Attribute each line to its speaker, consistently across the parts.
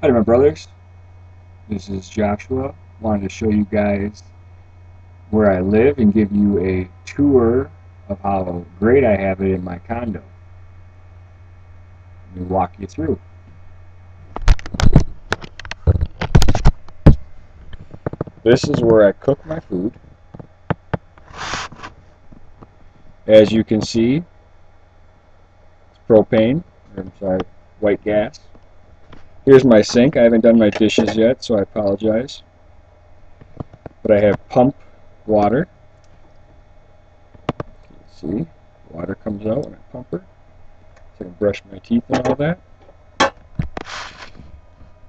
Speaker 1: Hi, my brothers. This is Joshua. Wanted to show you guys where I live and give you a tour of how great I have it in my condo. Let me walk you through. This is where I cook my food. As you can see, it's propane, or I'm sorry, white gas. Here's my sink. I haven't done my dishes yet, so I apologize. But I have pump water. See, water comes out when I pump her. So I can brush my teeth and all that.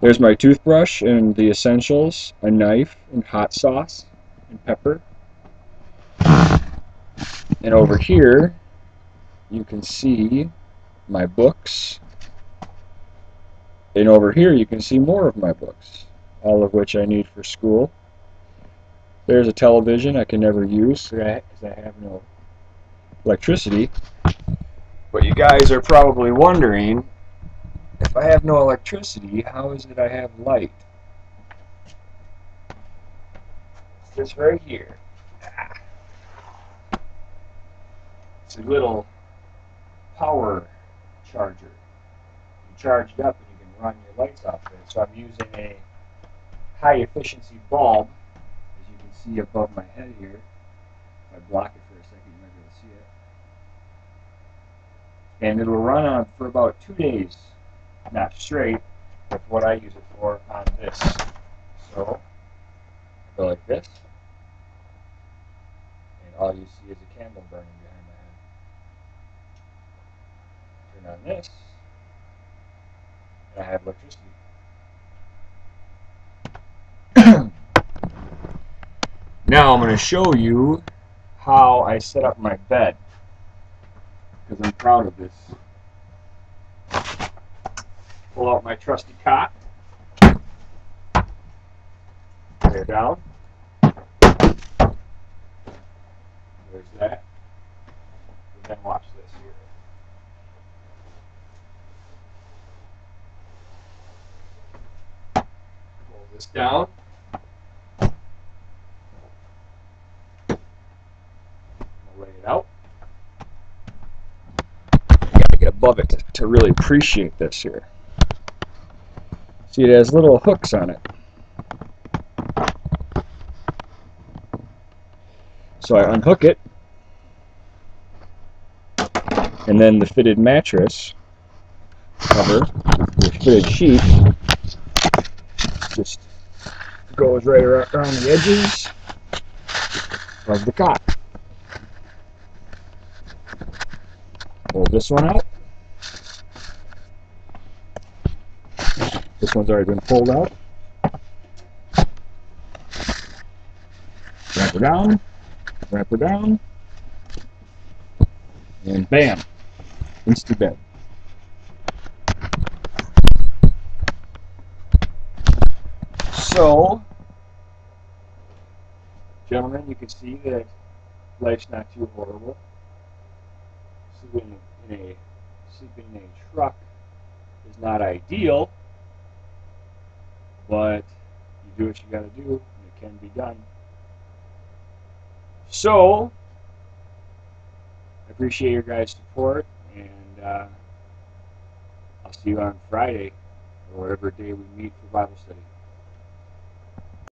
Speaker 1: There's my toothbrush and the essentials, a knife and hot sauce and pepper. And over here, you can see my books. And over here, you can see more of my books, all of which I need for school. There's a television I can never use because I have no electricity. But you guys are probably wondering, if I have no electricity, how is it I have light? It's this right here. It's a little power charger. You charge it up and you can run your lights off of it. So I'm using a high efficiency bulb, as you can see above my head here. If I block it for a second, you might be able to see it. And it'll run on for about 2 days, not straight, with what I use it for on this. So I go like this, and all you see is a candle burning behind my head. Turn on this, and I have electricity. Now I'm going to show you how I set up my bed, because I'm proud of this. Pull out my trusty cot, lay her down. There's that. And then watch this here. Pull this down. Lay it out. You gotta get above it to really appreciate this here. See, it has little hooks on it. So I unhook it, and then the fitted mattress cover, the fitted sheet, just goes right around the edges of the cot. Pull this one out. This one's already been pulled out. Wrap her down, and bam, instant bed. So, gentlemen, you can see that life's not too horrible. Sleeping in a truck is not ideal, but you do what you got to do, and it can be done. So, I appreciate your guys' support, and I'll see you on Friday, or whatever day we meet for Bible study.